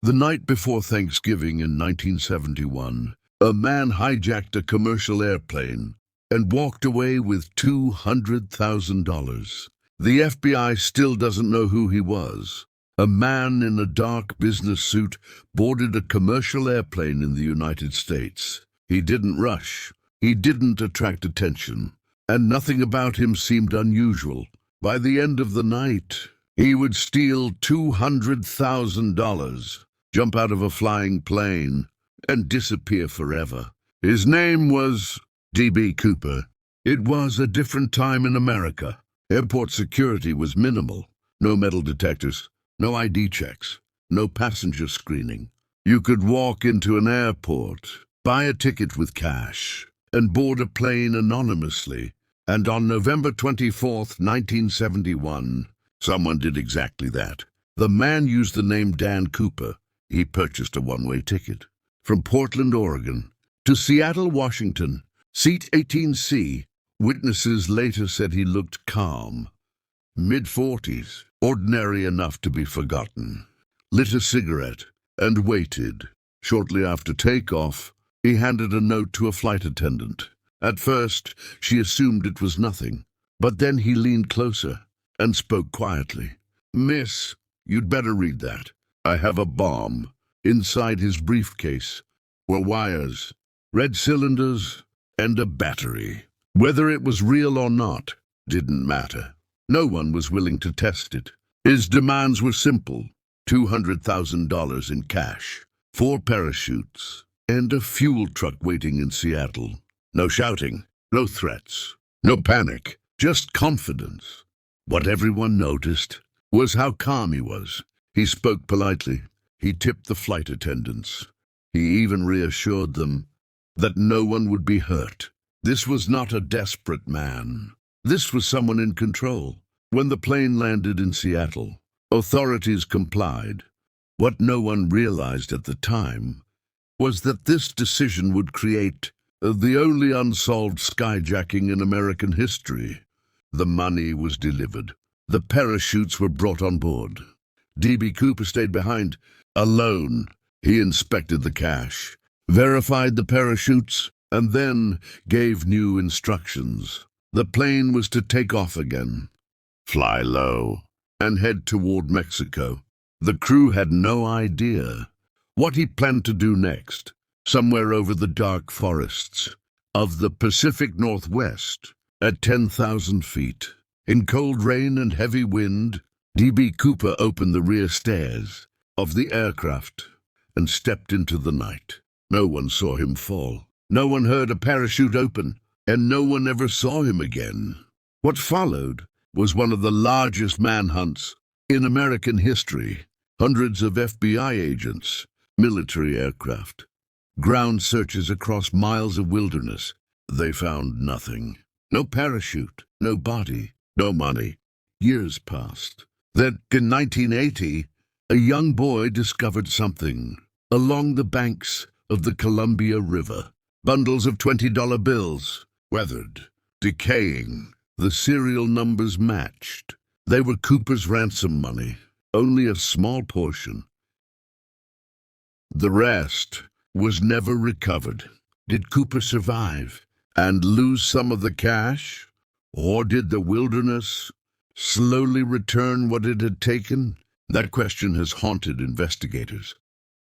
The night before Thanksgiving in 1971, a man hijacked a commercial airplane and walked away with $200,000. The FBI still doesn't know who he was. A man in a dark business suit boarded a commercial airplane in the United States. He didn't rush. He didn't attract attention. And nothing about him seemed unusual. By the end of the night, he would steal $200,000, jump out of a flying plane, and disappear forever. His name was D.B. Cooper. It was a different time in America. Airport security was minimal. No metal detectors, no ID checks, no passenger screening. You could walk into an airport, buy a ticket with cash, and board a plane anonymously. And on November 24th, 1971, someone did exactly that. The man used the name Dan Cooper. He purchased a one-way ticket from Portland, Oregon, to Seattle, Washington, seat 18C. Witnesses later said he looked calm, mid-40s, ordinary enough to be forgotten. Lit a cigarette and waited. Shortly after takeoff, he handed a note to a flight attendant. At first, she assumed it was nothing, but then he leaned closer and spoke quietly. "Miss, you'd better read that. I have a bomb." Inside his briefcase were wires, red cylinders, and a battery. Whether it was real or not didn't matter. No one was willing to test it. His demands were simple: $200,000 in cash, 4 parachutes, and a fuel truck waiting in Seattle. No shouting, no threats, no panic, just confidence. What everyone noticed was how calm he was. He spoke politely. He tipped the flight attendants. He even reassured them that no one would be hurt. This was not a desperate man. This was someone in control. When the plane landed in Seattle, authorities complied. What no one realized at the time was that this decision would create the only unsolved skyjacking in American history. The money was delivered. The parachutes were brought on board. D.B. Cooper stayed behind, alone. He inspected the cash, verified the parachutes, and then gave new instructions. The plane was to take off again, fly low, and head toward Mexico. The crew had no idea what he planned to do next. Somewhere over the dark forests of the Pacific Northwest, at 10,000 feet, in cold rain and heavy wind, D.B. Cooper opened the rear stairs of the aircraft and stepped into the night. No one saw him fall. No one heard a parachute open, and no one ever saw him again. What followed was one of the largest manhunts in American history. Hundreds of FBI agents, military aircraft, ground searches across miles of wilderness. They found nothing. No parachute, no body, no money. Years passed. Then, in 1980, a young boy discovered something along the banks of the Columbia River. Bundles of $20 bills, weathered, decaying. The serial numbers matched. They were Cooper's ransom money, only a small portion. The rest was never recovered. Did Cooper survive and lose some of the cash? Or did the wilderness slowly return what it had taken? That question has haunted investigators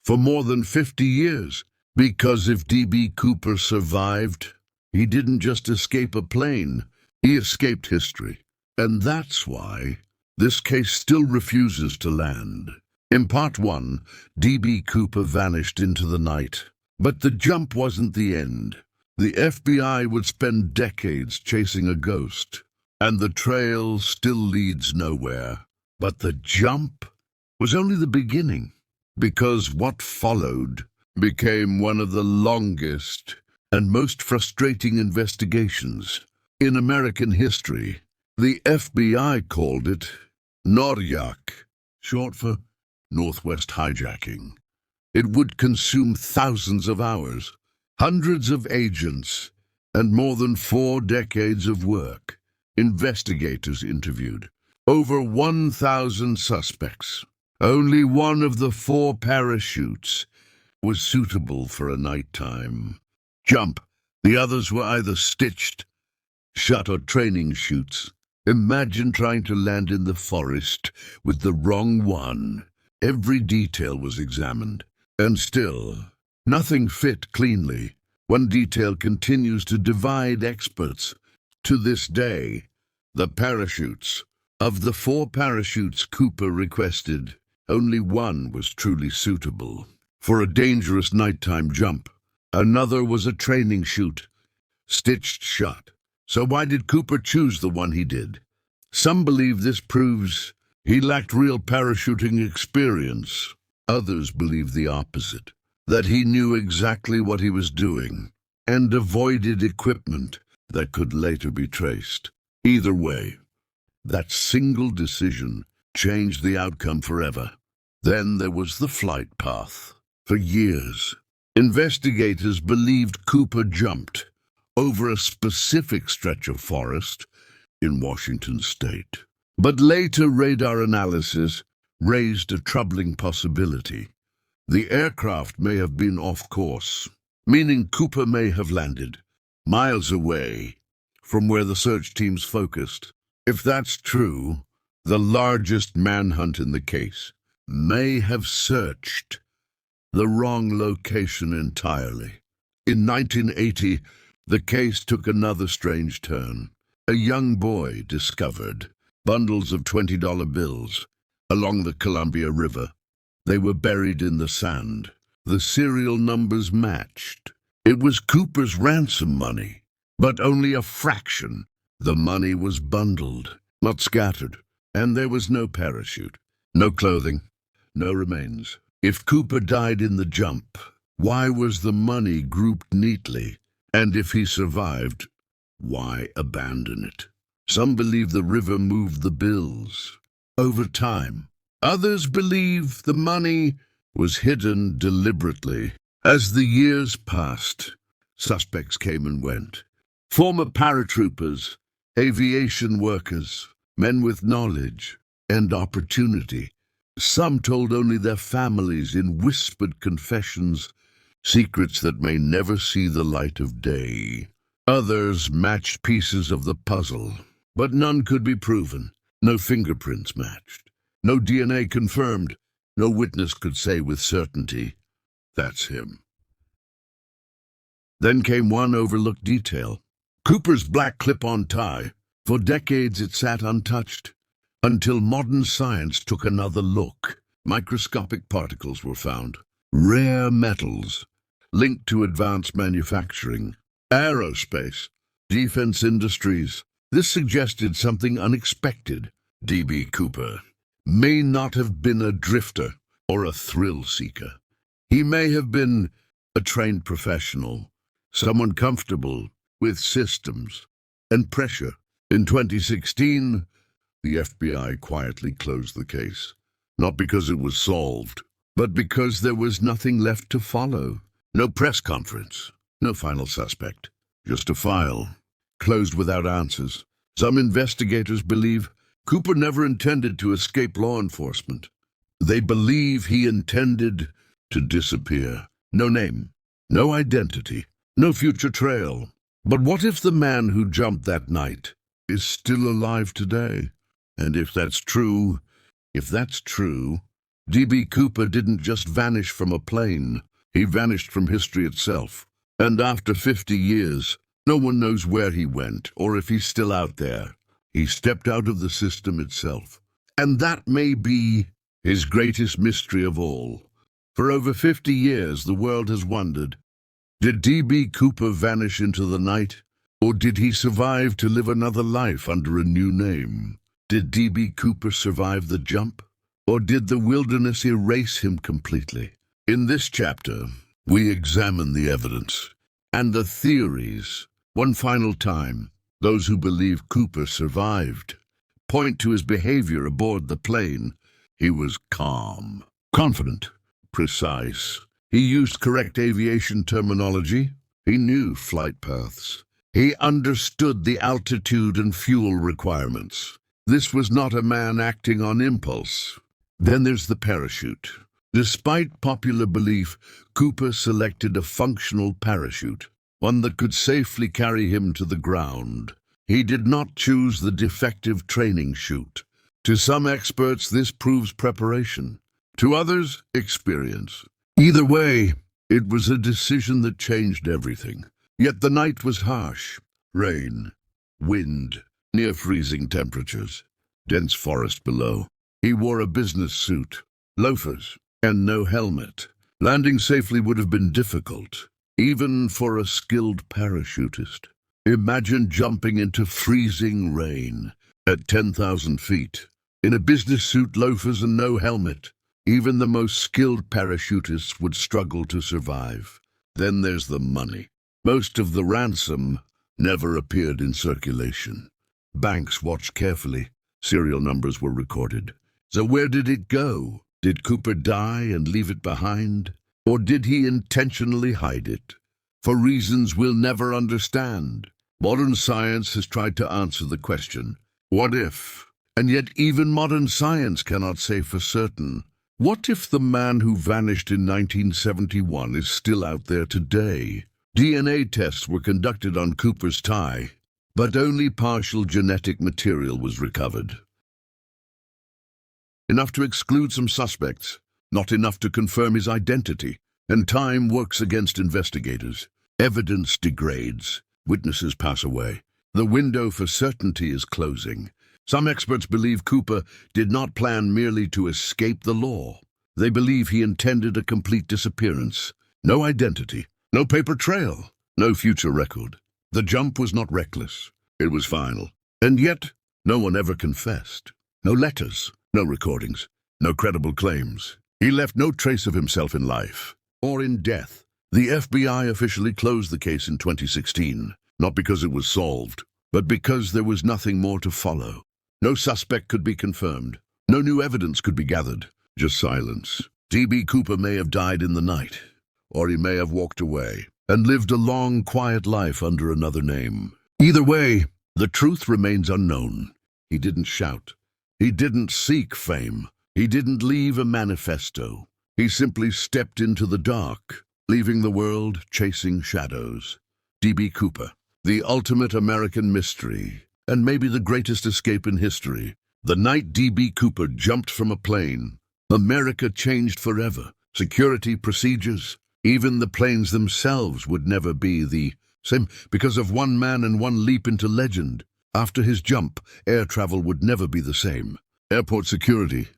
for more than 50 years. Because if D.B. Cooper survived, he didn't just escape a plane, he escaped history. And that's why this case still refuses to land. In Part 1, D.B. Cooper vanished into the night. But the jump wasn't the end. The FBI would spend decades chasing a ghost, and the trail still leads nowhere. But the jump was only the beginning, because what followed became one of the longest and most frustrating investigations in American history. The FBI called it Northwest, short for Northwest Hijacking. It would consume thousands of hours, hundreds of agents, and more than 4 decades of work. Investigators interviewed over 1,000 suspects, Only one of the 4 parachutes was suitable for a nighttime jump. The others were either stitched, shut, or training chutes. Imagine trying to land in the forest with the wrong one. Every detail was examined, and still, nothing fit cleanly. One detail continues to divide experts. To this day, the parachutes. Of the 4 parachutes Cooper requested, only one was truly suitable for a dangerous nighttime jump. Another was a training chute, stitched shut. So why did Cooper choose the one he did? Some believe this proves he lacked real parachuting experience. Others believe the opposite, that he knew exactly what he was doing and avoided equipment that could later be traced. Either way, that single decision changed the outcome forever. Then there was the flight path. For years, investigators believed Cooper jumped over a specific stretch of forest in Washington state. But later radar analysis raised a troubling possibility. The aircraft may have been off course, meaning Cooper may have landed miles away from where the search teams focused. If that's true, the largest manhunt in the case may have searched the wrong location entirely. In 1980, the case took another strange turn. A young boy discovered bundles of $20 bills along the Columbia River. They were buried in the sand. The serial numbers matched. It was Cooper's ransom money, but only a fraction. The money was bundled, not scattered, and there was no parachute, no clothing, no remains. If Cooper died in the jump, why was the money grouped neatly? And if he survived, why abandon it? Some believe the river moved the bills over time. Others believe the money was hidden deliberately. As the years passed, suspects came and went. Former paratroopers, aviation workers, men with knowledge and opportunity. Some told only their families in whispered confessions, secrets that may never see the light of day. Others matched pieces of the puzzle, but none could be proven. No fingerprints matched. No DNA confirmed. No witness could say with certainty, that's him. Then came one overlooked detail. Cooper's black clip-on tie. For decades it sat untouched, until modern science took another look. Microscopic particles were found. Rare metals, linked to advanced manufacturing, aerospace, defense industries. This suggested something unexpected. D.B. Cooper may not have been a drifter or a thrill seeker. He may have been a trained professional, someone comfortable with systems and pressure. In 2016, the FBI quietly closed the case, not because it was solved, but because there was nothing left to follow. No press conference, no final suspect, just a file, closed without answers. Some investigators believe Cooper never intended to escape law enforcement. They believe he intended to disappear. No name, no identity, no future trail. But what if the man who jumped that night is still alive today? And if that's true, D.B. Cooper didn't just vanish from a plane. He vanished from history itself. And after 50 years, no one knows where he went or if he's still out there. He stepped out of the system itself. And that may be his greatest mystery of all. For over 50 years, the world has wondered, did D.B. Cooper vanish into the night? Or did he survive to live another life under a new name? Did D.B. Cooper survive the jump? Or did the wilderness erase him completely? In this chapter, we examine the evidence and the theories. One final time, those who believe Cooper survived point to his behavior aboard the plane. He was calm, confident, precise. He used correct aviation terminology. He knew flight paths. He understood the altitude and fuel requirements. This was not a man acting on impulse. Then there's the parachute. Despite popular belief, Cooper selected a functional parachute, one that could safely carry him to the ground. He did not choose the defective training chute. To some experts, this proves preparation. To others, experience. Either way, it was a decision that changed everything. Yet the night was harsh. Rain, wind, near freezing temperatures, dense forest below. He wore a business suit, loafers, and no helmet. Landing safely would have been difficult, even for a skilled parachutist. Imagine jumping into freezing rain at 10,000 feet, in a business suit, loafers, and no helmet. Even the most skilled parachutists would struggle to survive. Then there's the money. Most of the ransom never appeared in circulation. Banks watched carefully. Serial numbers were recorded. So where did it go? Did Cooper die and leave it behind? Or did he intentionally hide it? For reasons we'll never understand. Modern science has tried to answer the question, what if? And yet even modern science cannot say for certain. What if the man who vanished in 1971 is still out there today? DNA tests were conducted on Cooper's tie, but only partial genetic material was recovered. Enough to exclude some suspects, not enough to confirm his identity, and time works against investigators. Evidence degrades, witnesses pass away. The window for certainty is closing. Some experts believe Cooper did not plan merely to escape the law. They believe he intended a complete disappearance. No identity, no paper trail, no future record. The jump was not reckless. It was final. And yet, no one ever confessed. No letters, no recordings, no credible claims. He left no trace of himself in life or in death. The FBI officially closed the case in 2016, not because it was solved, but because there was nothing more to follow. No suspect could be confirmed. No new evidence could be gathered. Just silence. D.B. Cooper may have died in the night, or he may have walked away and lived a long, quiet life under another name. Either way, the truth remains unknown. He didn't shout. He didn't seek fame. He didn't leave a manifesto. He simply stepped into the dark, leaving the world chasing shadows. D.B. Cooper, the ultimate American mystery, and maybe the greatest escape in history. The night D.B. Cooper jumped from a plane, America changed forever. Security procedures, even the planes themselves would never be the same because of one man and one leap into legend. After his jump, air travel would never be the same. Airport security,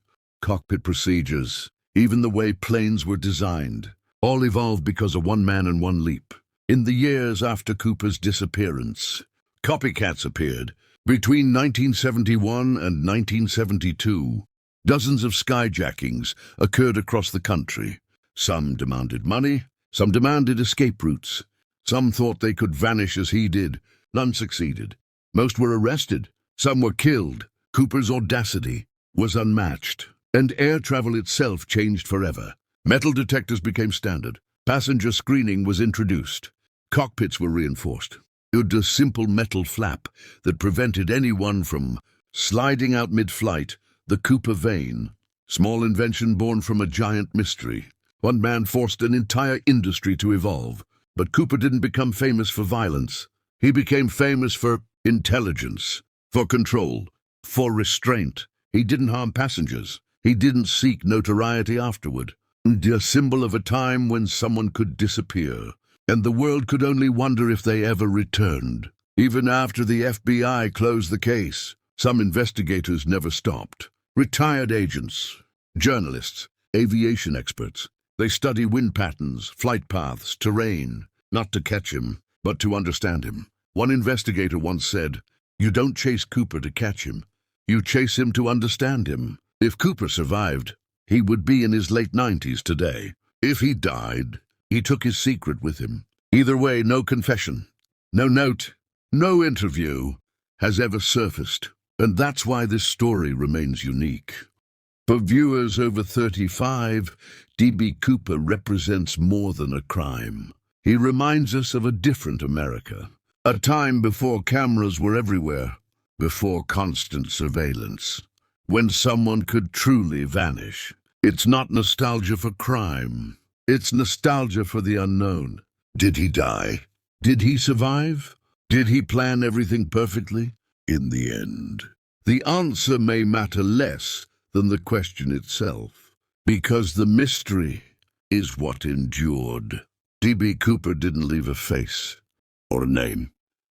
cockpit procedures, even the way planes were designed, all evolved because of one man and one leap. In the years after Cooper's disappearance, copycats appeared. Between 1971 and 1972, dozens of skyjackings occurred across the country. Some demanded money, some demanded escape routes. Some thought they could vanish as he did. None succeeded. Most were arrested. Some were killed. Cooper's audacity was unmatched, and air travel itself changed forever. Metal detectors became standard. Passenger screening was introduced. Cockpits were reinforced. A simple metal flap that prevented anyone from sliding out mid-flight, the Cooper vane. Small invention born from a giant mystery. One man forced an entire industry to evolve. But Cooper didn't become famous for violence. He became famous for intelligence, for control, for restraint. He didn't harm passengers. He didn't seek notoriety afterward. A symbol of a time when someone could disappear, and the world could only wonder if they ever returned. Even after the FBI closed the case, some investigators never stopped. Retired agents, journalists, aviation experts. They study wind patterns, flight paths, terrain, not to catch him, but to understand him. One investigator once said, "You don't chase Cooper to catch him. You chase him to understand him." If Cooper survived, he would be in his late 90s today. If he died, he took his secret with him. Either way, no confession, no note, no interview has ever surfaced. And that's why this story remains unique. For viewers over 35, D.B. Cooper represents more than a crime. He reminds us of a different America, a time before cameras were everywhere, before constant surveillance, when someone could truly vanish. It's not nostalgia for crime. It's nostalgia for the unknown. Did he die? Did he survive? Did he plan everything perfectly? In the end, the answer may matter less than the question itself, because the mystery is what endured. D.B. Cooper didn't leave a face or a name.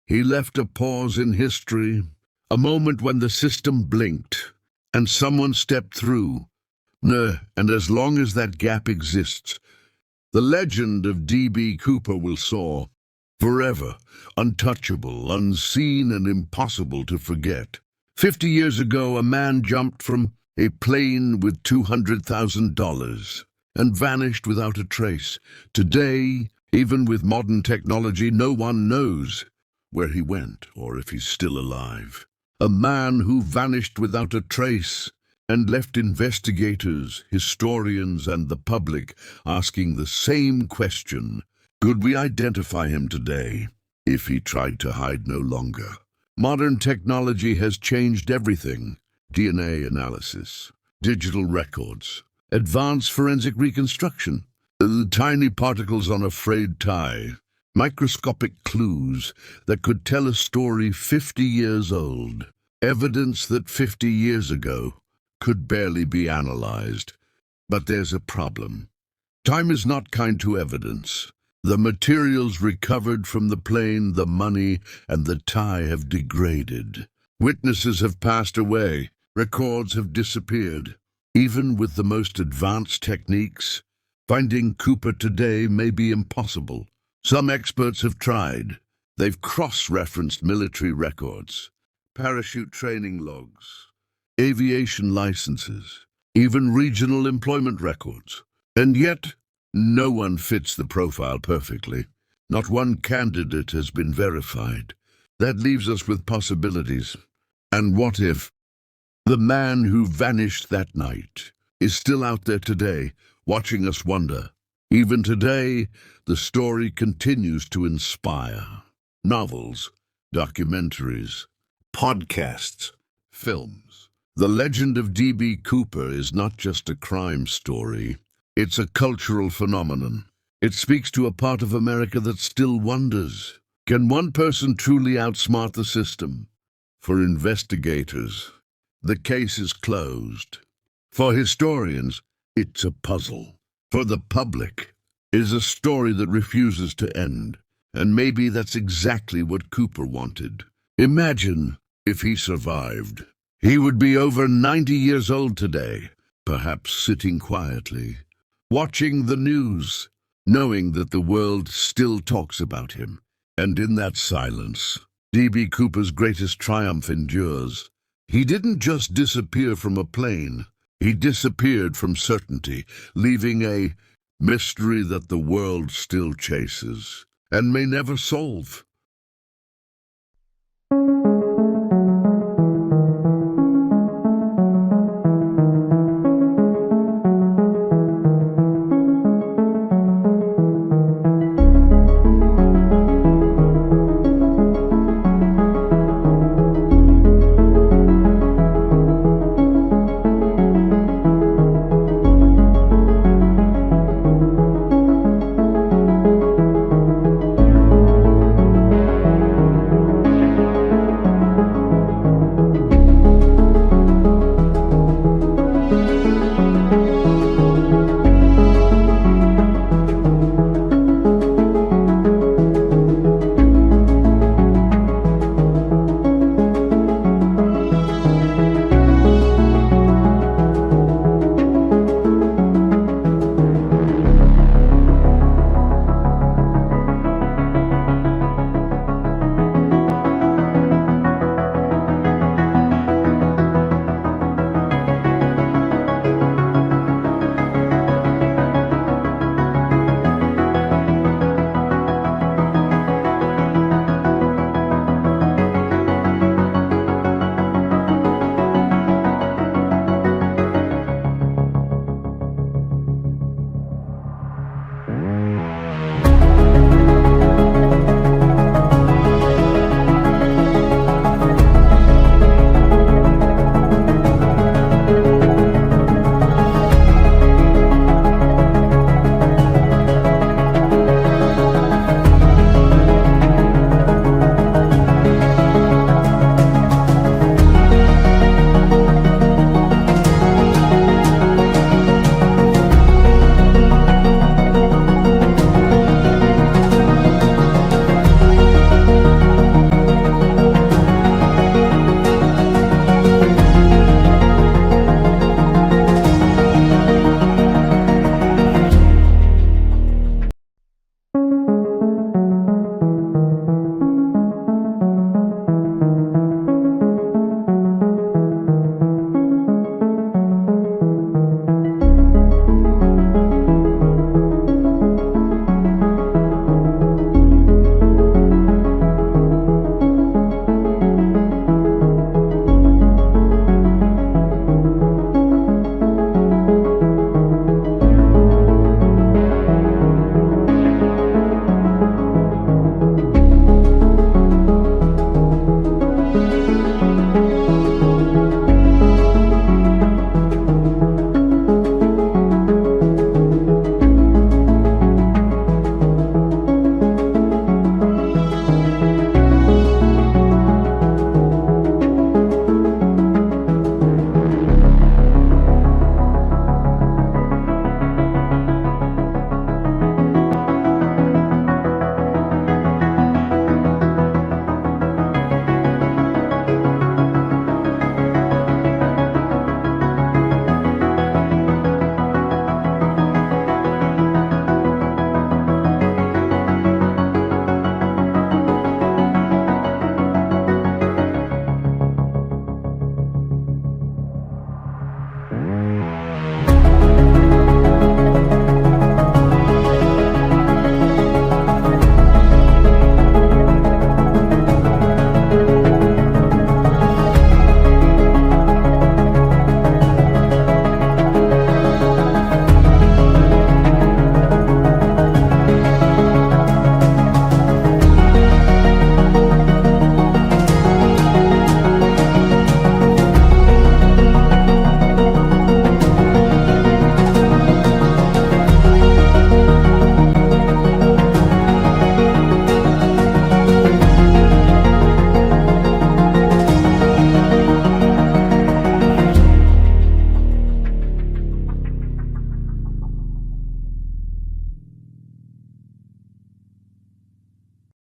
He left a pause in history, a moment when the system blinked and someone stepped through. And as long as that gap exists, the legend of D.B. Cooper will soar, forever, untouchable, unseen, and impossible to forget. 50 years ago, a man jumped from a plane with $200,000 and vanished without a trace. Today, even with modern technology, no one knows where he went or if he's still alive. A man who vanished without a trace and left investigators, historians, and the public asking the same question: could we identify him today if he tried to hide no longer? Modern technology has changed everything. DNA analysis, digital records, advanced forensic reconstruction, the tiny particles on a frayed tie, microscopic clues that could tell a story 50 years old, evidence that 50 years ago could barely be analyzed. But there's a problem. Time is not kind to evidence. The materials recovered from the plane, the money, and the tie have degraded. Witnesses have passed away. Records have disappeared. Even with the most advanced techniques, finding Cooper today may be impossible. Some experts have tried. They've cross-referenced military records, parachute training logs, aviation licenses, even regional employment records. And yet, no one fits the profile perfectly. Not one candidate has been verified. That leaves us with possibilities. And what if the man who vanished that night is still out there today, watching us wonder? Even today, the story continues to inspire. Novels, documentaries, podcasts, films. The legend of D.B. Cooper is not just a crime story. It's a cultural phenomenon. It speaks to a part of America that still wonders. Can one person truly outsmart the system? For investigators, the case is closed. For historians, it's a puzzle. For the public, it is a story that refuses to end. And maybe that's exactly what Cooper wanted. Imagine if he survived. He would be over 90 years old today, perhaps sitting quietly, watching the news, knowing that the world still talks about him. And in that silence, D.B. Cooper's greatest triumph endures. He didn't just disappear from a plane. He disappeared from certainty, leaving a mystery that the world still chases and may never solve.